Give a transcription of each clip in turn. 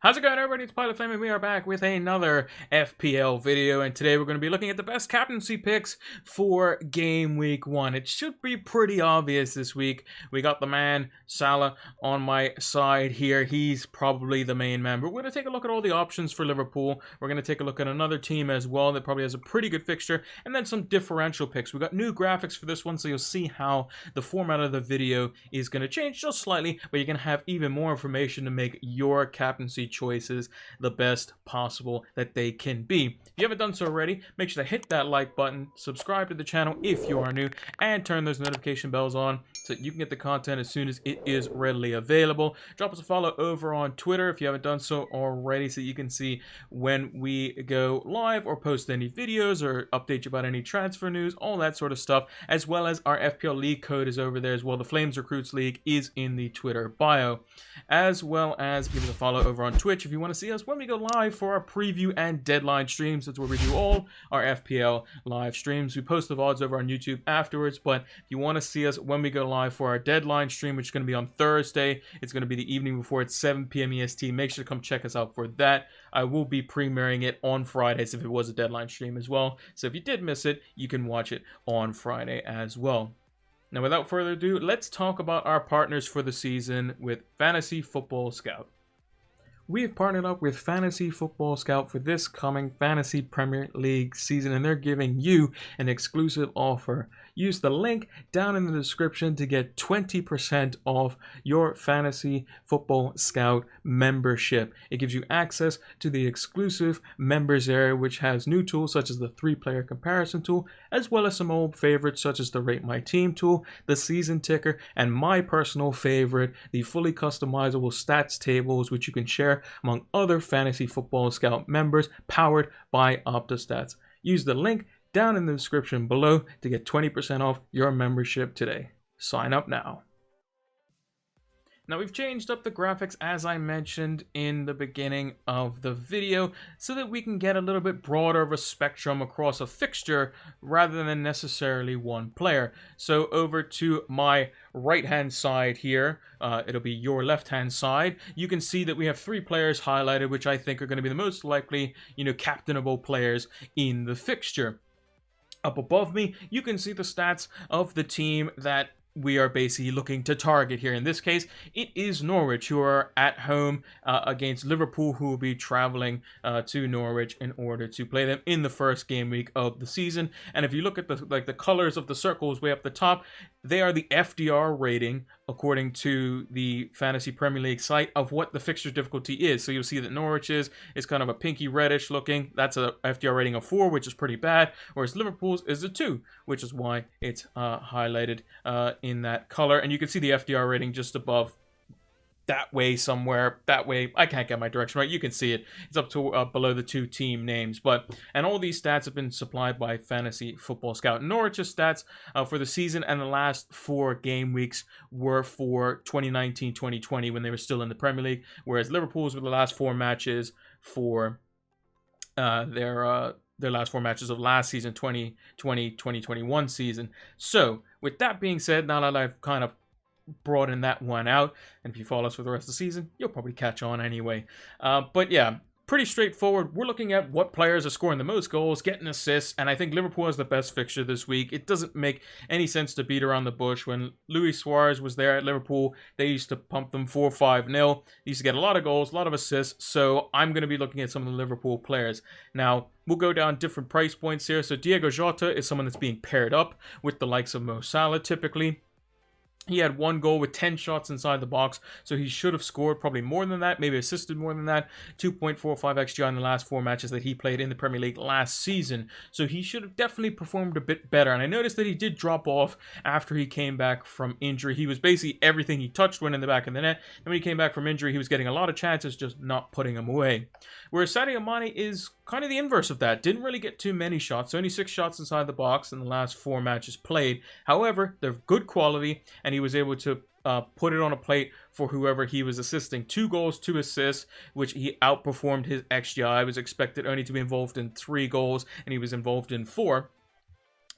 How's it going, everybody? It's Pilot Flame, and we are back with another FPL video, and today we're going to be looking at the best captaincy picks for Game Week 1. It should be pretty obvious this week. We got the man, Salah, on my side here. He's probably the main man, but we're going to take a look at all the options for Liverpool. We're going to take a look at another team as well that probably has a pretty good fixture, and then some differential picks. We got new graphics for this one, so you'll see how the format of the video is going to change just slightly, but you're going to have even more information to make your captaincy choices the best possible that they can be. If you haven't done so already, make sure to hit that like button, subscribe to the channel if you are new, and turn those notification bells on so that you can get the content as soon as it is readily available. Drop us a follow over on Twitter if you haven't done so already, so you can see when we go live or post any videos or update you about any transfer news, all that sort of stuff, as well as our FPL League code is over there as well. The Flames Recruits League is in the Twitter bio, as well as give us a follow over on Twitch if you want to see us when we go live for our preview and deadline streams. That's where we do all our FPL live streams. We post the VODs over on YouTube afterwards, but if you want to see us when we go live for our deadline stream, which is going to be on Thursday, it's going to be the evening before, it's 7 p.m. EST. Make sure to come check us out for that. I will be premiering it on Fridays if it was a deadline stream as well. So if you did miss it, you can watch it on Friday as well. Now, without further ado, let's talk about our partners for the season with Fantasy Football Scout. We have partnered up with Fantasy Football Scout for this coming Fantasy Premier League season, and they're giving you an exclusive offer. Use the link down in the description to get 20% off your Fantasy Football Scout membership. It gives you access to the exclusive members area, which has new tools such as the 3-player comparison tool, as well as some old favorites such as the Rate My Team tool, the Season Ticker, and my personal favorite, the fully customizable stats tables, which you can share among other Fantasy Football Scout members, powered by Opta Stats. Use the link down in the description below to get 20% off your membership today. Sign up now. Now, we've changed up the graphics as I mentioned in the beginning of the video so that we can get a little bit broader of a spectrum across a fixture rather than necessarily one player. So over to my right hand side here, it'll be your left hand side. You can see that we have 3 players highlighted, which I think are going to be the most likely, captainable players in the fixture. Up above me, you can see the stats of the team that we are basically looking to target here. In this case, it is Norwich, who are at home against Liverpool, who will be traveling to Norwich in order to play them in the first game week of the season. And if you look at the colors of the circles way up the top, they are the FDR rating according to the Fantasy Premier League site of what the fixture difficulty is. So you'll see that Norwich is kind of a pinky reddish looking. That's a FDR rating of 4, which is pretty bad, whereas Liverpool's is a 2, which is why it's highlighted in that color. And you can see the FDR rating just above that way somewhere. That way, I can't get my direction right. You can see it. It's up to below the 2 team names. And all these stats have been supplied by Fantasy Football Scout. Norwich's stats for the season and the last 4 game weeks were for 2019-2020 when they were still in the Premier League, whereas Liverpool's were the last 4 matches for their last 4 matches of last season, 2020-2021 season. So with that being said, now that I've kind of broaden that one out, and if you follow us for the rest of the season, you'll probably catch on anyway. But yeah, pretty straightforward. We're looking at what players are scoring the most goals, getting assists, and I think Liverpool has the best fixture this week. It doesn't make any sense to beat around the bush. When Luis Suarez was there at Liverpool, they used to pump them 4-5-0. They used to get a lot of goals, a lot of assists, so I'm going to be looking at some of the Liverpool players. Now, we'll go down different price points here. So Diego Jota is someone that's being paired up with the likes of Mo Salah typically. He had 1 goal with 10 shots inside the box, so he should have scored probably more than that, maybe assisted more than that. 2.45 XGI in the last 4 matches that he played in the Premier League last season, so he should have definitely performed a bit better. And I noticed that he did drop off after he came back from injury. He was basically everything he touched went in the back of the net, and when he came back from injury, he was getting a lot of chances, just not putting them away. Whereas Sadio Mane is kind of the inverse of that. Didn't really get too many shots, only 6 shots inside the box in the last 4 matches played. However, they're good quality, and he was able to put it on a plate for whoever he was assisting. 2 goals, 2 assists, which he outperformed his XGI. Was expected only to be involved in 3 goals, and he was involved in 4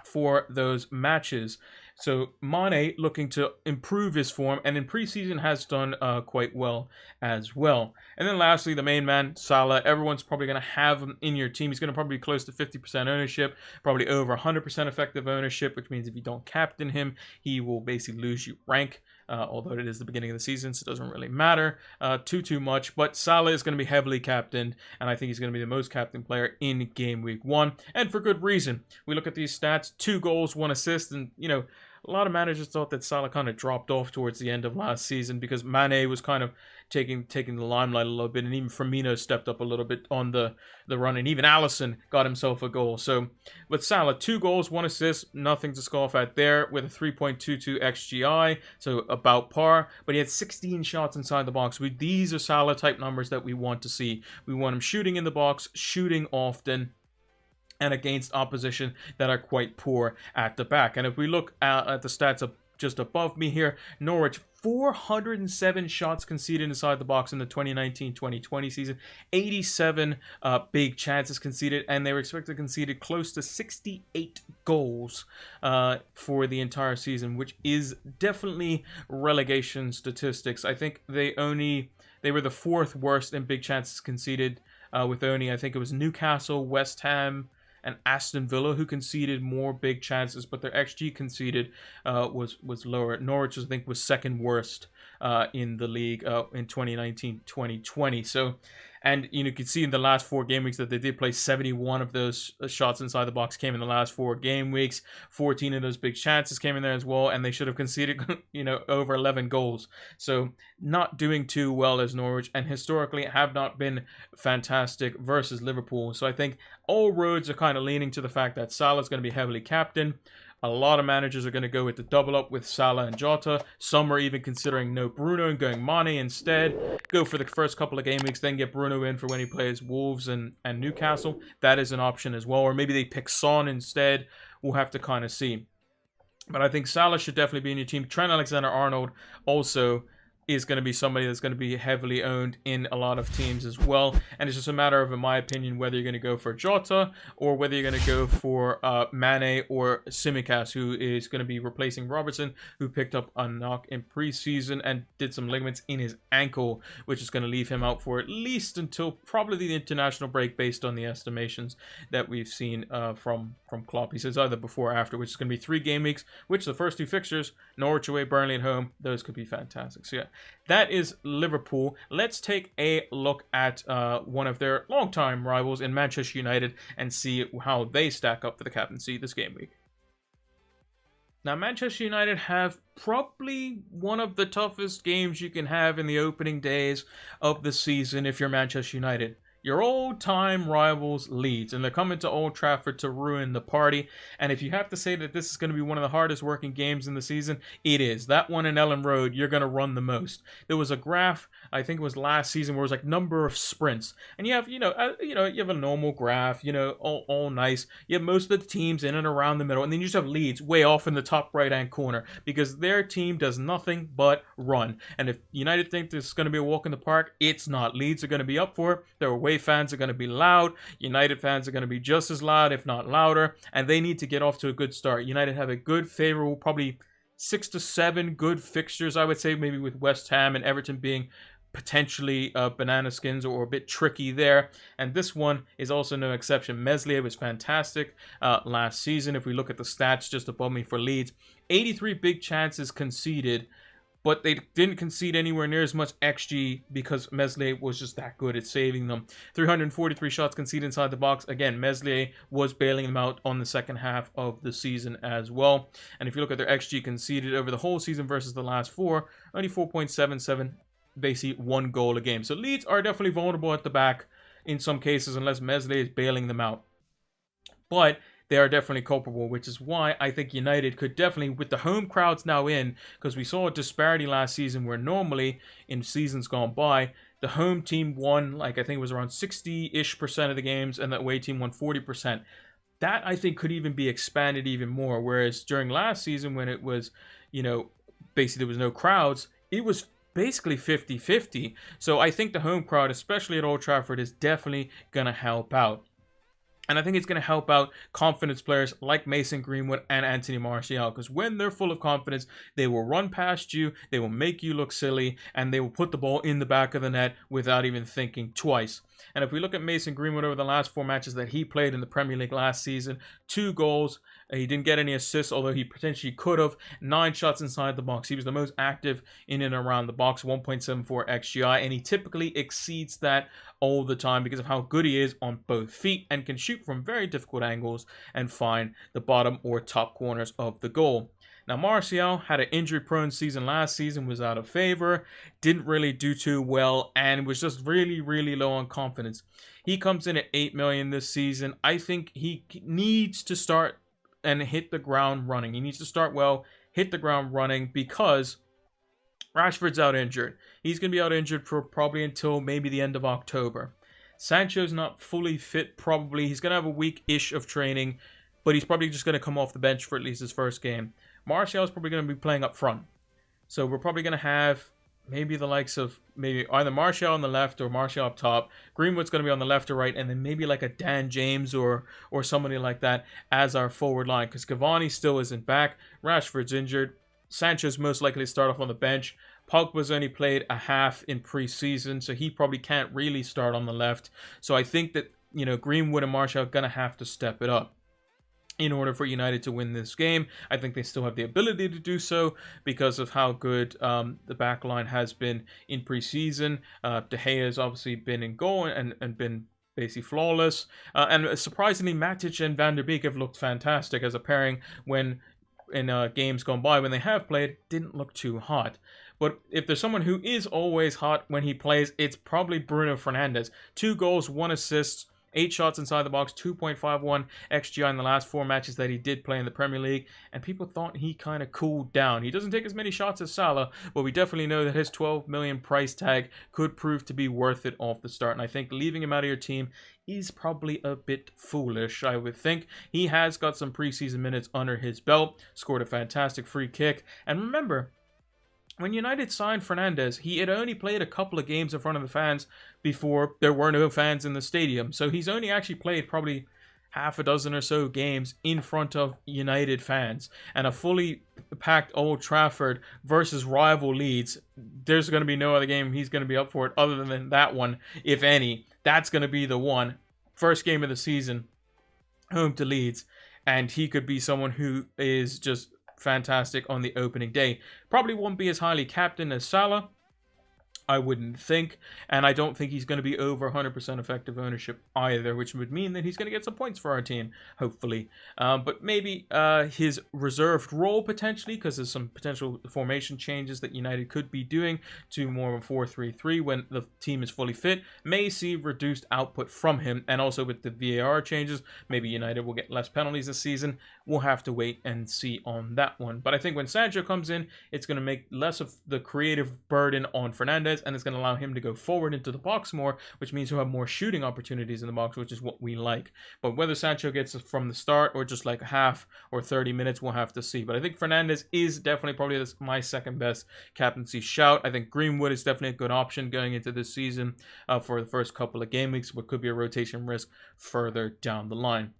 for those matches. So Mane looking to improve his form, and in preseason has done quite well as well. And then lastly, the main man, Salah. Everyone's probably going to have him in your team. He's going to probably be close to 50% ownership, probably over 100% effective ownership, which means if you don't captain him, he will basically lose you rank. Although it is the beginning of the season, so it doesn't really matter too much. But Salah is going to be heavily captained, and I think he's going to be the most captained player in game week 1, and for good reason. We look at these stats: 2 goals, 1 assist, and a lot of managers thought that Salah kind of dropped off towards the end of last season because Mane was kind of taking the limelight a little bit, and even Firmino stepped up a little bit on the run, and even Alisson got himself a goal. So with Salah, 2 goals, 1 assist, nothing to scoff at there, with a 3.22 XGI, so about par, but he had 16 shots inside the box. These are Salah type numbers that we want to see. We want him shooting in the box, shooting often, and against opposition that are quite poor at the back. And if we look at the stats up just above me here, Norwich, 407 shots conceded inside the box in the 2019-2020 season, 87 big chances conceded, and they were expected to concede close to 68 goals for the entire season, which is definitely relegation statistics. I think they were the 4th worst in big chances conceded, with only, I think it was Newcastle, West Ham, and Aston Villa who conceded more big chances, but their XG conceded was lower. Norwich, I think, was 2nd worst in the league in 2019-2020. So, and you can see in the last 4 game weeks that they did play 71 of those shots inside the box came in the last 4 game weeks. 14 of those big chances came in there as well, and they should have conceded over 11 goals. So not doing too well as Norwich, and historically have not been fantastic versus Liverpool. So I think all roads are kind of leaning to the fact that Salah is going to be heavily captained. A lot of managers are going to go with the double up with Salah and Jota. Some are even considering no Bruno and going Mane instead. Go for the first couple of game weeks, then get Bruno in for when he plays Wolves and Newcastle. That is an option as well. Or maybe they pick Son instead. We'll have to kind of see. But I think Salah should definitely be in your team. Trent Alexander-Arnold also is going to be somebody that's going to be heavily owned in a lot of teams as well. And it's just a matter of, in my opinion, whether you're going to go for Jota or whether you're going to go for Mane or Tsimikas, who is going to be replacing Robertson, who picked up a knock in preseason and did some ligaments in his ankle, which is going to leave him out for at least until probably the international break, based on the estimations that we've seen from Klopp. He says either before or after, which is going to be 3 game weeks, which the first 2 fixtures, Norwich away, Burnley at home, those could be fantastic. So yeah, that is Liverpool. Let's take a look at one of their longtime rivals in Manchester United and see how they stack up for the captaincy this game week. Now, Manchester United have probably one of the toughest games you can have in the opening days of the season if you're Manchester United. Your old-time rivals Leeds, and they're coming to Old Trafford to ruin the party. And if you have to say that this is going to be one of the hardest working games in the season, it is. That one in Ellen Road, you're going to run the most. There was a graph, I think it was last season, where it was like number of sprints, and you have you have a normal graph, all nice. You have most of the teams in and around the middle, and then you just have Leeds way off in the top right-hand corner because their team does nothing but run. And if United think this is going to be a walk in the park, it's not. Leeds are going to be up for it. They're away fans are going to be loud. United fans are going to be just as loud, if not louder, and they need to get off to a good start. United have a good, favorable, probably 6 to 7 good fixtures, I would say, maybe with West Ham and Everton being potentially banana skins or a bit tricky there, and this one is also no exception. Meslier was fantastic last season. If we look at the stats just above me for Leeds, 83 big chances conceded, but they didn't concede anywhere near as much XG because Meslier was just that good at saving them. 343 shots conceded inside the box. Again, Meslier was bailing them out on the second half of the season as well. And if you look at their XG conceded over the whole season versus the last 4, only 4.77, basically 1 goal a game. So Leeds are definitely vulnerable at the back in some cases unless Meslier is bailing them out. But they are definitely culpable, which is why I think United could definitely, with the home crowds now in, because we saw a disparity last season where normally in seasons gone by, the home team won, like I think it was around 60-ish% of the games, and the away team won 40%. That I think could even be expanded even more, whereas during last season when it was, basically there was no crowds, it was basically 50-50. So I think the home crowd, especially at Old Trafford, is definitely going to help out. And I think it's going to help out confidence players like Mason Greenwood and Anthony Martial, because when they're full of confidence, they will run past you, they will make you look silly, and they will put the ball in the back of the net without even thinking twice. And if we look at Mason Greenwood over the last 4 matches that he played in the Premier League last season, 2 goals. He didn't get any assists, although he potentially could have. 9 shots inside the box. He was the most active in and around the box, 1.74 XGI, and he typically exceeds that all the time because of how good he is on both feet and can shoot from very difficult angles and find the bottom or top corners of the goal. Now, Martial had an injury-prone season last season, was out of favor, didn't really do too well, and was just really, really low on confidence. He comes in at $8 million this season. I think he needs to start and hit the ground running. He needs to start well, hit the ground running, because Rashford's out injured. He's going to be out injured for probably until maybe the end of October. Sancho's not fully fit, probably. He's going to have a week-ish of training, but he's probably just going to come off the bench for at least his first game. Martial's probably going to be playing up front. So we're probably going to have maybe the likes of maybe either Martial on the left or Martial up top. Greenwood's going to be on the left or right, and then maybe like a Dan James or somebody like that as our forward line, because Cavani still isn't back. Rashford's injured. Sancho's most likely to start off on the bench. Pogba's only played a half in preseason, so he probably can't really start on the left. So I think that, Greenwood and Martial are going to have to step it up in order for United to win this game. I think they still have the ability to do so because of how good the back line has been in preseason. De Gea has obviously been in goal and been basically flawless. And surprisingly, Matic and Van der Beek have looked fantastic as a pairing when in games gone by when they have played, didn't look too hot. But if there's someone who is always hot when he plays, it's probably Bruno Fernandes. 2 goals, 1 assist, 8 shots inside the box, 2.51 XGI in the last 4 matches that he did play in the Premier League, and people thought he kind of cooled down. He doesn't take as many shots as Salah, but we definitely know that his 12 million price tag could prove to be worth it off the start, and I think leaving him out of your team is probably a bit foolish, I would think. He has got some preseason minutes under his belt, scored a fantastic free kick, and remember, when United signed Fernandes, he had only played a couple of games in front of the fans before there were no fans in the stadium. So he's only actually played probably half a dozen or so games in front of United fans. And a fully packed Old Trafford versus rival Leeds, there's going to be no other game he's going to be up for it other than that one, if any. That's going to be the one. First game of the season, home to Leeds. And he could be someone who is just fantastic on the opening day. Probably won't be as highly captain as Salah, I wouldn't think, and I don't think he's going to be over 100% effective ownership either, which would mean that he's going to get some points for our team, hopefully. But maybe his reserved role potentially, because there's some potential formation changes that United could be doing to more of a 4-3-3 when the team is fully fit, may see reduced output from him, and also with the VAR changes, maybe United will get less penalties this season. We'll have to wait and see on that one. But I think when Sancho comes in, it's going to make less of the creative burden on Fernandes, and it's going to allow him to go forward into the box more, which means he'll have more shooting opportunities in the box, which is what we like. But whether Sancho gets it from the start or just like half or 30 minutes, we'll have to see. But I think Fernandes is definitely probably my second best captaincy shout. I think Greenwood is definitely a good option going into this season for the first couple of game weeks, what could be a rotation risk further down the line.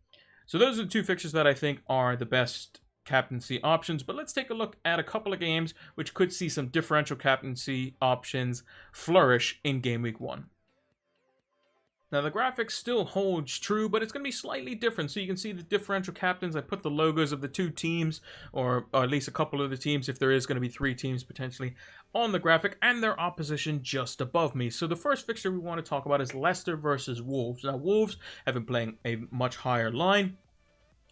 So those are the 2 fixtures that I think are the best captaincy options, but let's take a look at a couple of games which could see some differential captaincy options flourish in game week 1. Now the graphic still holds true, but it's going to be slightly different. So you can see the differential captains. I put the logos of the 2 teams, or at least a couple of the teams, if there is going to be 3 teams potentially, on the graphic, and their opposition just above me. So the first fixture we want to talk about is Leicester versus Wolves. Now Wolves have been playing a much higher line.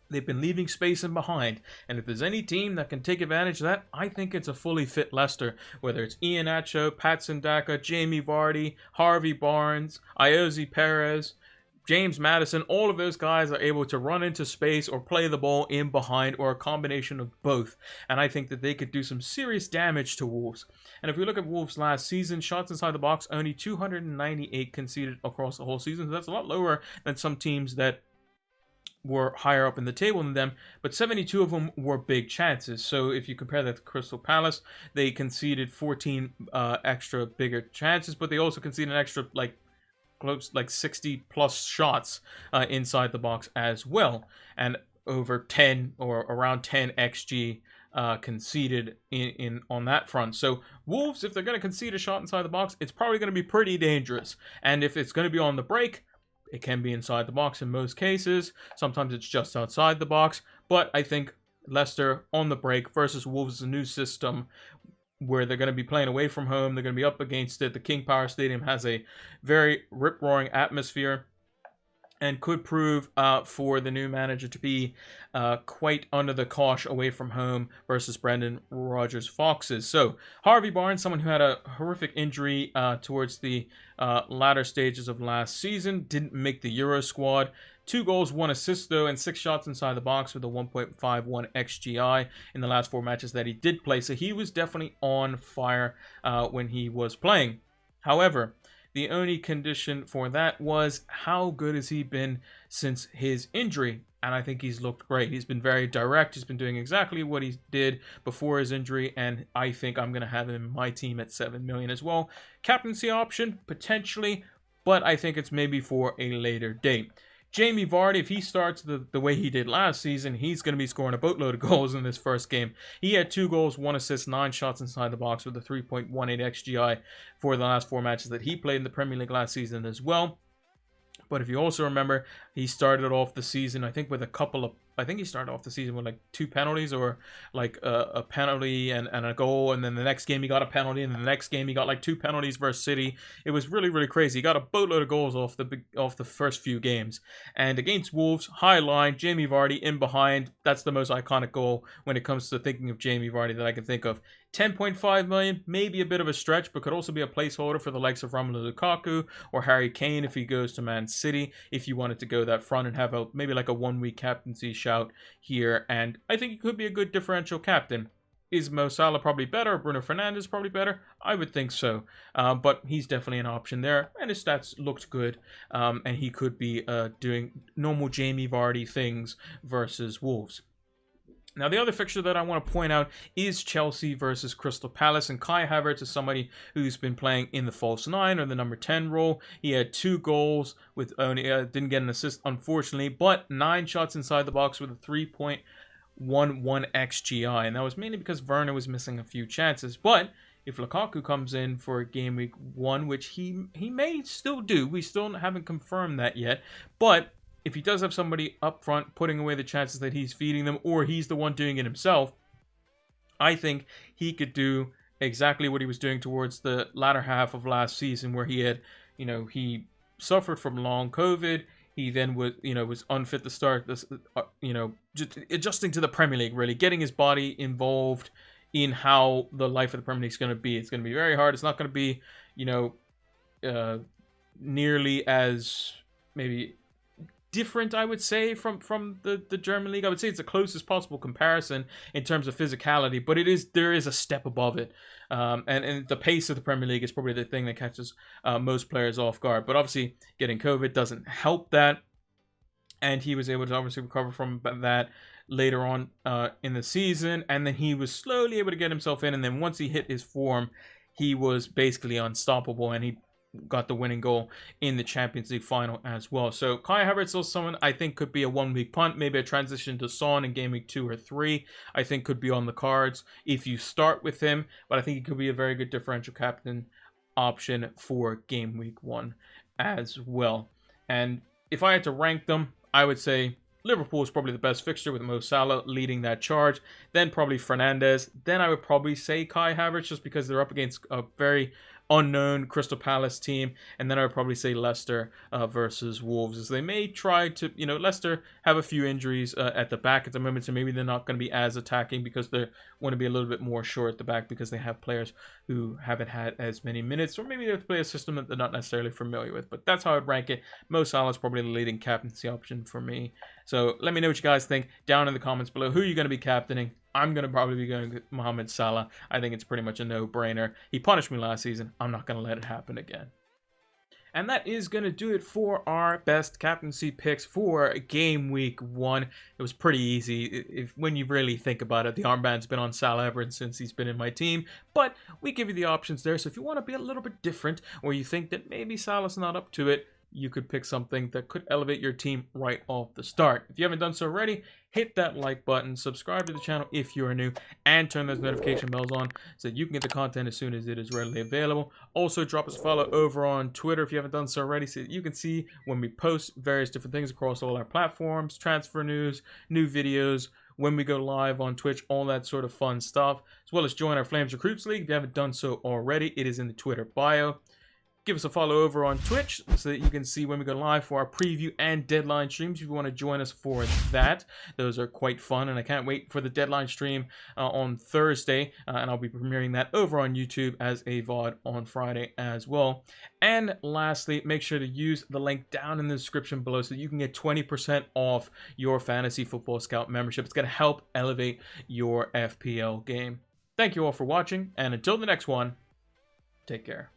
They've been leaving space in behind, and if there's any team that can take advantage of that, I think it's a fully fit Leicester, whether it's Iheanacho, Patson Daka, Jamie Vardy, Harvey Barnes, Iosi Perez, James Maddison. All of those guys are able to run into space or play the ball in behind, or a combination of both, and I think that they could do some serious damage to Wolves. And if we look at Wolves last season, shots inside the box, only 298 conceded across the whole season, so that's a lot lower than some teams that were higher up in the table than them, but 72 of them were big chances. So if you compare that to Crystal Palace, they conceded 14 extra bigger chances, but they also conceded an extra close like 60 plus shots inside the box as well, and over 10 or around 10 xg conceded in on that front. So Wolves, if they're going to concede a shot inside the box, it's probably going to be pretty dangerous. And if it's going to be on the break, it can be inside the box in most cases. Sometimes it's just outside the box. But I think Leicester on the break versus Wolves is a new system where they're going to be playing away from home. They're going to be up against it. The King Power Stadium has a very rip-roaring atmosphere and could prove for the new manager to be quite under the cosh away from home versus Brendan Rodgers' Foxes. So Harvey Barnes, someone who had a horrific injury towards the latter stages of last season, didn't make the Euro squad. 2 goals, 1 assist though, and 6 shots inside the box with a 1.51 xGI in the last 4 matches that he did play. So he was definitely on fire when he was playing. However, the only condition for that was how good has he been since his injury? And I think he's looked great. He's been very direct. He's been doing exactly what he did before his injury. And I think I'm going to have him in my team at 7 million as well. Captaincy option, potentially. But I think it's maybe for a later date. Jamie Vardy, if he starts the way he did last season, he's going to be scoring a boatload of goals in this first game. He had 2 goals, 1 assist, 9 shots inside the box with a 3.18 xGI for the last 4 matches that he played in the Premier League last season as well. But if you also remember, he started off the season, I think, with he started off the season with like 2 penalties, or like a penalty and a goal, and then the next game he got a penalty, and the next game he got like 2 penalties versus City. It was really, really crazy. He got a boatload of goals off the first few games. And against Wolves, high line, Jamie Vardy in behind. That's the most iconic goal when it comes to thinking of Jamie Vardy that I can think of. 10.5 million, maybe a bit of a stretch, but could also be a placeholder for the likes of Romelu Lukaku or Harry Kane if he goes to Man City, if you wanted to go that front and have maybe like a 1-week captaincy shout here. And I think he could be a good differential captain. Is Mo Salah probably better? Bruno Fernandes probably better? I would think so. But he's definitely an option there. And his stats looked good. And he could be doing normal Jamie Vardy things versus Wolves. Now, the other fixture that I want to point out is Chelsea versus Crystal Palace. And Kai Havertz is somebody who's been playing in the false 9 or the number 10 role. He had 2 goals, with only didn't get an assist, unfortunately, but 9 shots inside the box with a 3.11 xGI. And that was mainly because Werner was missing a few chances. But if Lukaku comes in for game week 1, which he may still do, we still haven't confirmed that yet, but if he does have somebody up front putting away the chances that he's feeding them, or he's the one doing it himself, I think he could do exactly what he was doing towards the latter half of last season, where he had, he suffered from long COVID. He then was unfit to start this, just adjusting to the Premier League, really getting his body involved in how the life of the Premier League is going to be. It's going to be very hard. It's not going to be, nearly as maybe different, I would say, from the German league. I would say it's the closest possible comparison in terms of physicality, but there is a step above it. And the pace of the Premier League is probably the thing that catches most players off guard. But obviously, getting COVID doesn't help that. And he was able to obviously recover from that later on in the season. And then he was slowly able to get himself in. And then once he hit his form, he was basically unstoppable. And he got the winning goal in the Champions League final as well. So Kai Havertz is someone I think could be a 1-week punt, maybe a transition to Son in game week 2 or 3. I think could be on the cards if you start with him, but I think he could be a very good differential captain option for game week 1 as well. And if I had to rank them, I would say Liverpool is probably the best fixture with Mo Salah leading that charge. Then probably Fernandes. Then I would probably say Kai Havertz, just because they're up against a very unknown Crystal Palace team. And then I would probably say Leicester versus Wolves, as they may try to, Leicester have a few injuries at the back at the moment, so maybe they're not going to be as attacking because they want to be a little bit more sure at the back because they have players who haven't had as many minutes, or maybe they have to play a system that they're not necessarily familiar with. But that's how I'd rank it. Mo Salah is probably the leading captaincy option for me. So let me know what you guys think down in the comments below. Who are you going to be captaining? I'm going to probably be going with Mohamed Salah. I think it's pretty much a no-brainer. He punished me last season. I'm not going to let it happen again. And that is going to do it for our best captaincy picks for game week 1. It was pretty easy when you really think about it. The armband's been on Salah ever since he's been in my team, but we give you the options there. So if you want to be a little bit different, or you think that maybe Salah's not up to it, you could pick something that could elevate your team right off the start. If you haven't done so already, hit that like button, subscribe to the channel if you are new, and turn those notification bells on so that you can get the content as soon as it is readily available. Also, drop us a follow over on Twitter if you haven't done so already, so that you can see when we post various different things across all our platforms, transfer news, new videos, when we go live on Twitch, all that sort of fun stuff, as well as join our Flames Recruits League if you haven't done so already. It is in the Twitter bio. Give us a follow over on Twitch so that you can see when we go live for our preview and deadline streams if you want to join us for that. Those are quite fun, and I can't wait for the deadline stream on Thursday, and I'll be premiering that over on YouTube as a VOD on Friday as well. And lastly, make sure to use the link down in the description below so that you can get 20% off your Fantasy Football Scout membership. It's going to help elevate your FPL game. Thank you all for watching, and until the next one, take care.